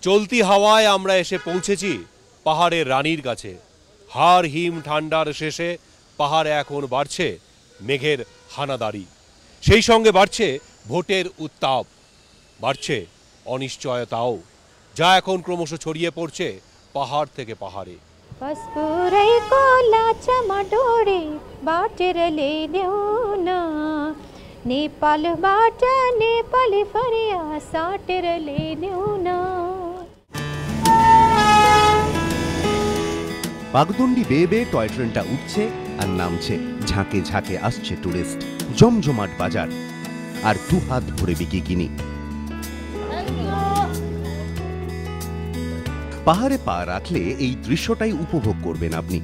চলতি হাওয়ায় আমরা এসে পৌঁছেছি পাহাড়ের রানীর কাছে। হাড় হিম ঠান্ডার শেষে পাহাড়ে এখন বাড়ছে মেঘের হানাদারি, সেই সঙ্গে বাড়ছে ভোটের উত্তাপ, বাড়ছে অনিশ্চয়তাও, যা এখন ক্রমশ ছড়িয়ে পড়ছে পাহাড় থেকে পাহাড়ে। বাগদণ্ডি বেয়ে বেয়ে টয় ট্রেনটা উঠছে আর নামছে, ঝাঁকে ঝাঁকে আসছে টুরিস্ট, জমজমাট বাজার আর দুহাত ভরে বিকিনি। পাহাড়ে পা রাখলে এই দৃশ্যটাই উপভোগ করবেন আপনি।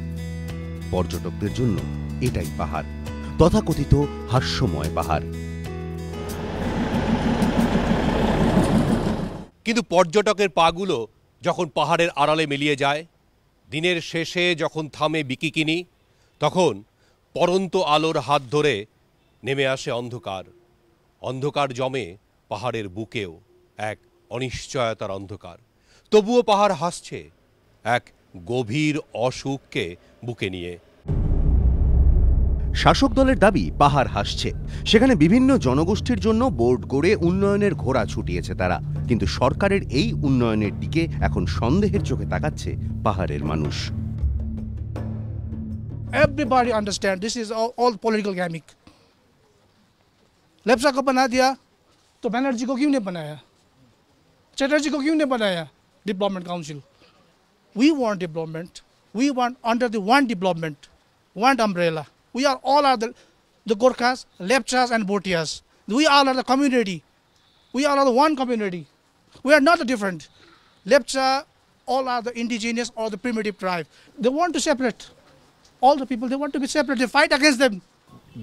পর্যটকদের জন্য এটাই পাহাড়, তথাকথিত হাস্যময় পাহাড়। কিন্তু পর্যটকের পাগুলো যখন পাহাড়ের আড়ালে মিলিয়ে যায়, দিনের শেষে যখন থামে বিকিনি, তখন পরন্ত আলোর হাত ধরে নেমে আসে অন্ধকার। অন্ধকার জমে পাহাড়ের বুকেও, এক অনিশ্চয়তার অন্ধকার। তবুও পাহাড় হাসছে এক গভীর অসুখকে বুকে নিয়ে। শাসক দলের দাবি পাহাড় হাসছে, সেখানে বিভিন্ন জনগোষ্ঠীর জন্য বোর্ড গড়ে উন্নয়নের ঘোড়া ছুটিয়েছে তারা। কিন্তু সরকারের এই উন্নয়নের দিকে এখন সন্দেহের চোখে তাকাচ্ছে পাহাড়ের মানুষ। Everybody understand this is all political gimmick. Lepcha को बना दिया तो बनर्जी को क्यों नहीं बनाया, चटर्जी को क्यों नहीं बनाया development council? We want development. We want under the one development, one umbrella. We are all are the Gorkhas, Lepchas and Bhotias. We all are the community. We all are the one community. We are not different. Lepcha, all are the indigenous or the primitive tribe. They want to separate. All the people, they want to be separate. They fight against them.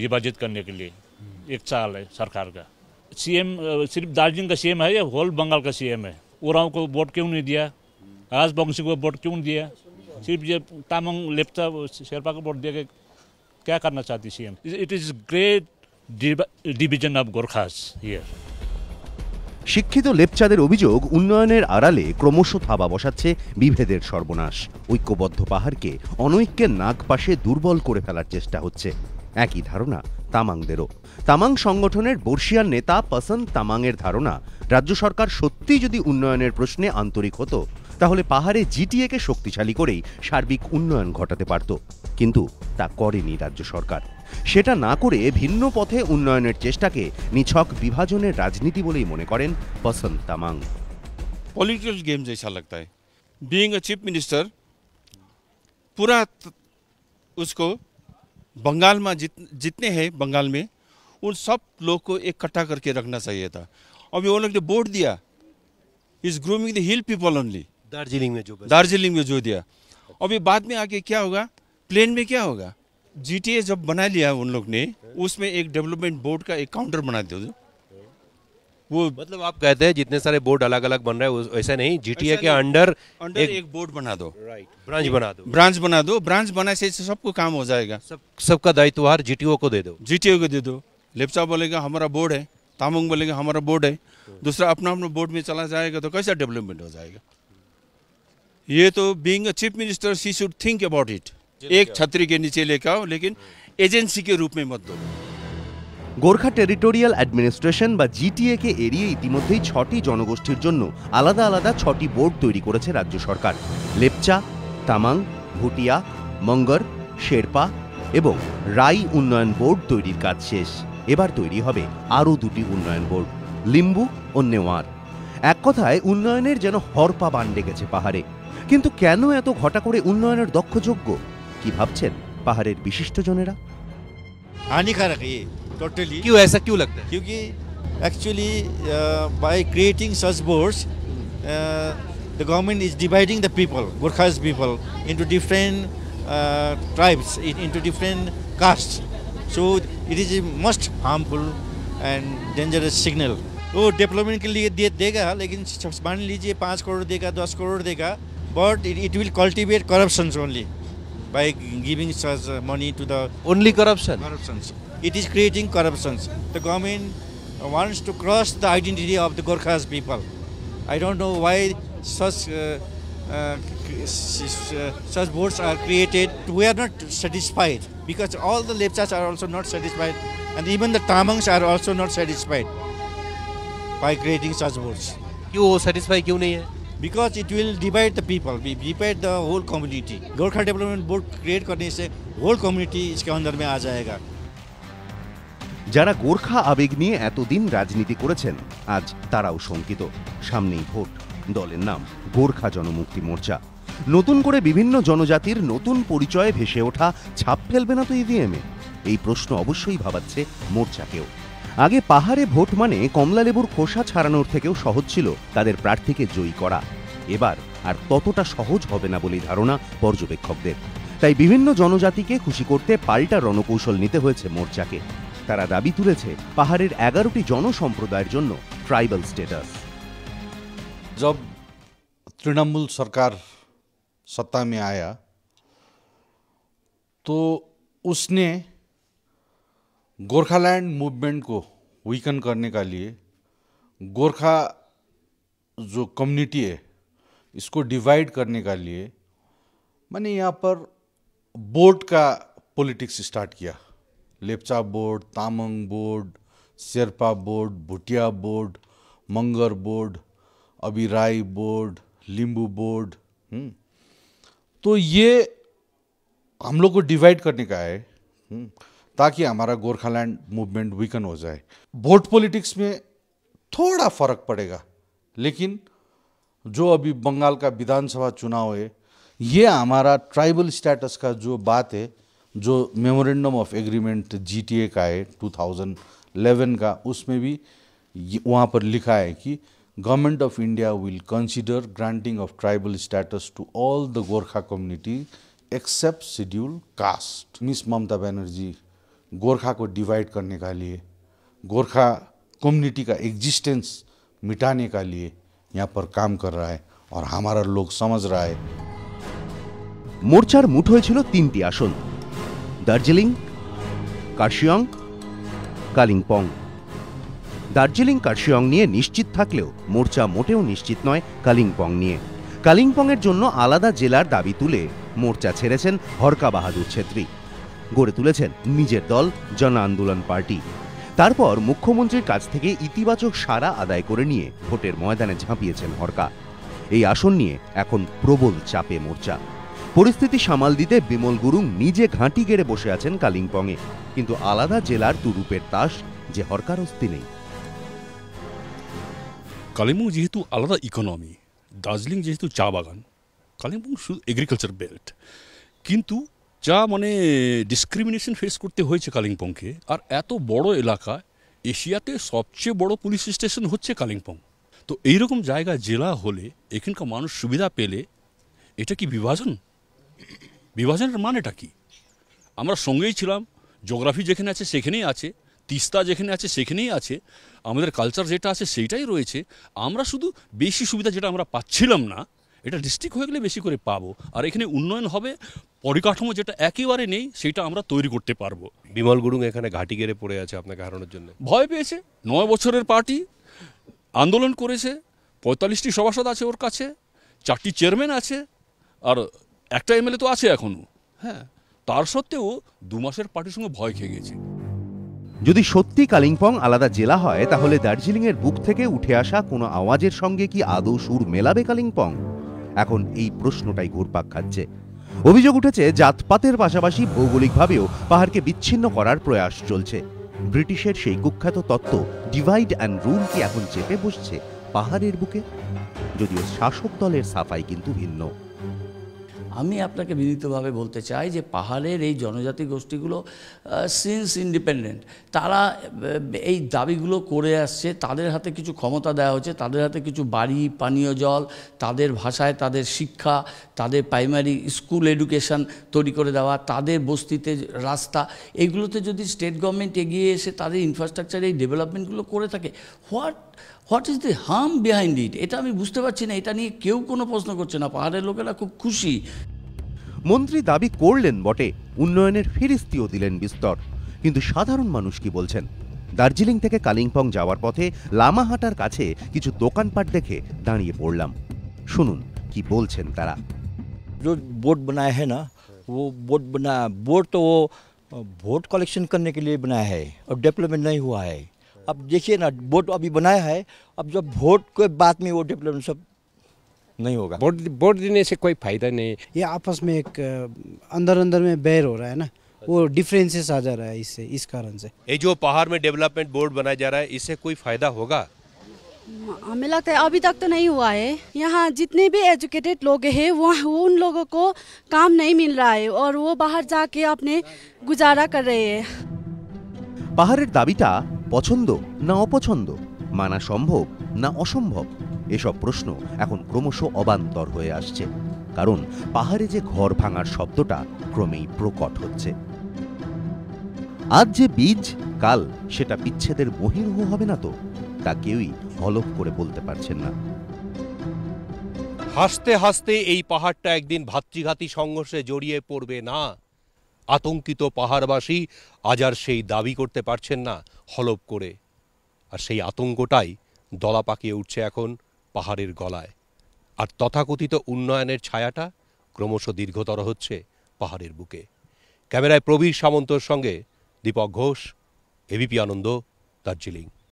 विभाजित करने के लिए एक चाल है सरकार का। CM सिर्फ दार्जिलिंग का सीएम है या होल बंगाल का सीएम है? ओराव को वोट क्यों नहीं दिया? राजवंशी को वोट क्यों दिया? सिर्फ ये तामांग लेप्चा शेरपा को वोट दिया के क्या करना चाहती CM? It is great division of Gorkhas here. শিক্ষিত লেপচাদের অভিযোগ, উন্নয়নের আড়ালে ক্রমশ থাবা বসাচ্ছে বিভেদের সর্বনাশ। ঐক্যবদ্ধ পাহাড়কে অনৈক্যের নাগ পাশে দুর্বল করে ফেলার চেষ্টা হচ্ছে। একই ধারণা তামাংদেরও। তামাং সংগঠনের বর্ষিয়ান নেতা পসন্ত তামাংয়ের ধারণা, রাজ্য সরকার সত্যিই যদি উন্নয়নের প্রশ্নে আন্তরিক হতো, তাহলে পাহাড়ে জিটিএকে শক্তিশালী করেই সার্বিক উন্নয়ন ঘটাতে পারত। কিন্তু তা করেনি রাজ্য সরকার। সেটা না করে ভিন্ন পথে উন্নয়নের চেষ্টাকে নিছক বিভাজনের রাজনীতি বলেই মনে করেন পসন্ত তামাং। पॉलिटिकल गेम जैसा लगता है। बीइंग अ चीफ मिनिस्टर, पूरा उसको बंगाल में जितने हैं बंगाल में, उन सब लोग को इकट्ठा करके रखना चाहिए था। अभी वो लोग ने बोर्ड दिया, is grooming the hill people only. Darjeeling में जो दिया, अभी बाद में आके क्या होगा, प्लेन में क्या होगा? जीटीए जब बना लिया उन लोग ने, उसमें एक डेवलपमेंट बोर्ड का एक काउंटर बना दो। वो मतलब आप कहते हैं जितने सारे बोर्ड अलग अलग बन रहे हैं, ऐसा नहीं, जीटीए के अंडर एक बोर्ड बना दो, राइट, ब्रांच बना दो। ब्रांच बनाने से सबको काम हो जाएगा। सबका दायित्वभार जीटीओ को दे दो। जीटीओ को दे दो। लेप्चा बोलेगा हमारा बोर्ड है, तामुंग बोलेगा हमारा बोर्ड है, दूसरा अपना अपना बोर्ड में चला जाएगा, तो कैसा डेवलपमेंट हो जाएगा? ये तो being a chief minister she should think about it. एक छतरी के नीचे लेकर आओ, लेकिन एजेंसी के रूप में मत दो। গোর্খা টেরিটোরিয়াল অ্যাডমিনিস্ট্রেশন বা জিটিএকে এড়িয়ে ইতিমধ্যেই 6টি জনগোষ্ঠীর জন্য আলাদা আলাদা 6টি বোর্ড তৈরি করেছে রাজ্য সরকার। লেপচা, তামাং, ভুটিয়া, মঙ্গর, শেরপা এবং রাই উন্নয়ন বোর্ড তৈরির কাজ শেষ। এবার তৈরি হবে আরও 2টি উন্নয়ন বোর্ড, লিম্বু ও নেওয়ার। এক কথায় উন্নয়নের যেন হরপা বান ডেকেছে পাহাড়ে। কিন্তু কেন এত ঘটা করে উন্নয়নের দক্ষযোগ্য? কি ভাবছেন পাহাড়ের বিশিষ্টজনেরা? हानिकारक है ये टोटली। क्यों ऐसा क्यों लगता है? क्योंकि actually by creating such boards the government is dividing the people, Gorkhas people, into different tribes, into different castes. So it is a most harmful and dangerous signal. वो डेवलपमेंट के लिए देगा, लेकिन मान लीजिए 5 करोड़ देगा, 10 करोड़ देगा, but it will cultivate corruptions only by giving such money to the only corruptions. It is creating corruptions. The government wants to cross the identity of the Gorkhas people. I don't know why such boards are created. We are not satisfied because all the Lepchas are also not satisfied, and even the Tamangs are also not satisfied by creating such boards. क्यों satisfy क्यों नहीं है? Because it will divide the people, divide the whole community. Gorkha development board create करने से whole community इसके अंदर में आ जाएगा। যারা গোর্খা আবেগ নিয়ে এতদিন রাজনীতি করেছেন আজ তারাও শঙ্কিত। সামনেই ভোট, দলের নাম গোর্খা জনমুক্তি মোর্চা। নতুন করে বিভিন্ন জনজাতির নতুন পরিচয়ে ভেসে ওঠা ছাপ ফেলবে না তো ইভিএমে? এই প্রশ্ন অবশ্যই ভাবাচ্ছে মোর্চাকেও। আগে পাহাড়ে ভোট মানে কমলালেবুর খোসা ছাড়ানোর থেকেও সহজ ছিল তাদের প্রার্থীকে জয়ী করা। এবার আর ততটা সহজ হবে না বলেই ধারণা পর্যবেক্ষকদের। তাই বিভিন্ন জনজাতিকে খুশি করতে পাল্টা রণকৌশল নিতে হয়েছে মোর্চাকে। তারা দাবি তুলেছে পাহাড়ের 11টি জনসম্প্রদায়ের জন্য ট্রাইবাল স্ট্যাটাস। जब तृणमूल सरकार सत्ता में आया तो उसने गोरखालैंड मूवमेंट को वीकन करने का लिए गोरखा जो कम्युनिटी है इसको डिवाइड करने का लिए मैंने यहाँ पर बोर्ड का पॉलिटिक्स स्टार्ट किया। Lepcha board, Tamang board, Sherpa board, Bhutia board, Magar board, अभी राई बोर्ड, लिंबू बोर्ड। तो ये हम लोग को डिवाइड करने का है ताकि हमारा गोरखालैंड मूवमेंट वीकन हो जाए। वोट पॉलिटिक्स में थोड़ा फर्क पड़ेगा, लेकिन जो अभी बंगाल का विधानसभा चुनाव है ये हमारा ट्राइबल स्टेटस का जो बात है, जो मेमोरेंडम ऑफ एग्रीमेंट GTA का है 2011 का, उसमें भी वहाँ पर लिखा है कि government of India will consider granting of tribal status to all the Gorkha community except schedule caste. Miss Mamata Banerjee Gorkha को डिवाइड करने का लिए, गोरखा कम्युनिटी का एग्जिस्टेंस मिटाने का लिए यहाँ पर काम कर रहा है और हमारा लोग समझ रहा है। মোর্চার মুঠোয় ছিল 3টি আসন, দার্জিলিং, কার্শিয়ং, কালিম্পং। দার্জিলিং কার্শিয়ং নিয়ে নিশ্চিত থাকলেও মোর্চা মোটেও নিশ্চিত নয় কালিম্পং নিয়ে। কালিম্পংয়ের জন্য আলাদা জেলার দাবি তুলে মোর্চা ছেড়েছেন হরকা বাহাদুর ছেত্রী। গড়ে তুলেছেন নিজের দল জন আন্দোলন পার্টি। তারপর মুখ্যমন্ত্রীর কাছ থেকে ইতিবাচক সাড়া আদায় করে নিয়ে ভোটের ময়দানে ঝাঁপিয়েছেন হরকা। এই আসন নিয়ে এখন প্রবল চাপে মোর্চা। পরিস্থিতি সামাল দিতে বিমল গুরুং নিজে ঘাঁটি গেড়ে বসে আছেন কালিম্পংয়ে, কিন্তু আলাদা জেলার তুরুপের তাস যে হরকার অস্তি নেই। কালিম্পং যেহেতু আলাদা ইকোনমি, দার্জিলিং যেহেতু চা বাগান, কালিম্পং শুধু এগ্রিকালচার বেল্ট, কিন্তু যা মানে ডিসক্রিমিনেশন ফেস করতে হয়েছে কালিম্পংকে। আর এত বড় এলাকা, এশিয়াতে সবচেয়ে বড় পুলিশ স্টেশন হচ্ছে কালিম্পং। তো এইরকম জায়গা জেলা হলে এখানকার মানুষ সুবিধা পেলে এটা কি বিভাজন? বিভাজনের মানেটা কি? আমরা সঙ্গেই ছিলাম, জিওগ্রাফি যেখানে আছে সেখানেই আছে, তিস্তা যেখানে আছে সেখানেই আছে, আমাদের কালচার যেটা আছে সেইটাই রয়েছে। আমরা শুধু বেশি সুবিধা যেটা আমরা পাচ্ছিলাম না, এটা ডিস্ট্রিক্ট হয়ে গেলে বেশি করে পাবো। আর এখানে উন্নয়ন হবে, পরিকাঠামো যেটা একেবারে নেই সেটা আমরা তৈরি করতে পারবো। বিমল গুরুং এখানে ঘাটি গেড়ে পড়ে আছে আপনাকে হারানোর জন্য। ভয় পেয়েছে, 9 বছরের পার্টি আন্দোলন করেছে, 45টি সভাসদ আছে ওর কাছে, 4টি চেয়ারম্যান আছে, আর একটা MLA তো আছে এখনো। হ্যাঁ, তার সত্ত্বেও 2 মাসের পার্টির সঙ্গে ভয় খেয়ে গেছে। যদি সত্যি কালিম্পং আলাদা জেলা হয় তাহলে দার্জিলিংয়ের বুক থেকে উঠে আসা কোনো আওয়াজের সঙ্গে কি আদৌ সুর মেলাবে কালিম্পং? এখন এই প্রশ্নটাই ঘুরপাক খাচ্ছে। অভিযোগ উঠেছে জাতপাতের পাশাপাশি ভৌগোলিকভাবেও পাহাড়কে বিচ্ছিন্ন করার প্রয়াস চলছে। ব্রিটিশের সেই কুখ্যাত তত্ত্ব ডিভাইড অ্যান্ড রুল কি এখন চেপে বসছে পাহাড়ের বুকে? যদিও শাসক দলের সাফাই কিন্তু ভিন্ন। আমি আপনাকে বিনীতভাবে বলতে চাই যে পাহাড়ের এই জনজাতি গোষ্ঠীগুলো সিন্স ইন্ডিপেন্ডেন্ট, তারা এই দাবিগুলো করে আসছে। তাদের হাতে কিছু ক্ষমতা দেওয়া হচ্ছে, তাদের হাতে কিছু বাড়ি, পানীয় জল, তাদের ভাষায় তাদের শিক্ষা, তাদের প্রাইমারি স্কুল এডুকেশন তৈরি করে দেওয়া, তাদের বস্তিতে রাস্তা, এইগুলোতে যদি স্টেট গভর্নমেন্ট এগিয়ে এসে তাদের ইনফ্রাস্ট্রাকচার এই ডেভেলপমেন্টগুলো করে থাকে, what is the harm behind it? এটা আমি বুঝতে পারছি না। এটা নিয়ে কেউ কোনো প্রশ্ন করছে না, পাহাড়ের লোকেরা খুব খুশি। মন্ত্রী দাবি করলেন বটে, উন্নয়নের ফিরিস্তিও দিলেন বিস্তর, কিন্তু সাধারণ মানুষ কি বলছেন? দার্জিলিং থেকে কালিম্পং যাওয়ার পথে লামাহাটার কাছে কিছু দোকানপাট দেখে দাঁড়িয়ে পড়লাম। শুনুন কি বলছেন তারা। जो बोर्ड बनाया है ना, वो बोर्ड तो वो वोट कलेक्शन करने के लिए बनाया है और डेवलपमेंट नहीं हुआ है। अब देखिए ना, बोर्ड अभी बनाया है, अब जब वोट के बाद में वो डेवलपमेंट सब नहीं होगा। वोट देने से कोई फायदा नहीं। ये आपस में एक अंदर में बैर हो रहा है ना, वो डिफरेंसेस आ जा रहा है इससे, इस कारण से। ये जो पहाड़ में डेवलपमेंट बोर्ड बनाया जा रहा है, इससे कोई फायदा होगा? हमें लगता है अभी तक तो नहीं हुआ है। यहाँ जितने भी एजुकेटेड लोग हैं वो उन लोगों को काम नहीं मिल रहा है और वो बाहर जाके अपने गुजारा कर रहे हैं। পাহাড়ের দাবিটা পছন্দ না অপছন্দ, মানা সম্ভব না অসম্ভব, এসব প্রশ্ন এখন ক্রমশ অবান্তর হয়ে আসছে। কারণ পাহাড়ে যে ঘর ভাঙার শব্দটা ক্রমেই প্রকট হচ্ছে। আজ যে বীজ, কাল সেটা বিচ্ছেদের বহির্হ হবে না তো, তা কেউই হলফ করে বলতে পারছেন না। হাসতে হাসতে এই পাহাড়টা একদিন ভাতৃঘাতী সংঘর্ষে জড়িয়ে পড়বে না, আতঙ্কিত পাহাড়বাসী আজ আর সেই দাবি করতে পারছেন না হলফ করে। আর সেই আতঙ্কটাই দলা পাকিয়ে উঠছে এখন পাহাড়ের গলায়। আর তথাকথিত উন্নয়নের ছায়াটা ক্রমশ দীর্ঘতর হচ্ছে পাহাড়ের বুকে। ক্যামেরায় প্রবীর সামন্তর সঙ্গে দীপক ঘোষ, এবিপি আনন্দ, দার্জিলিং।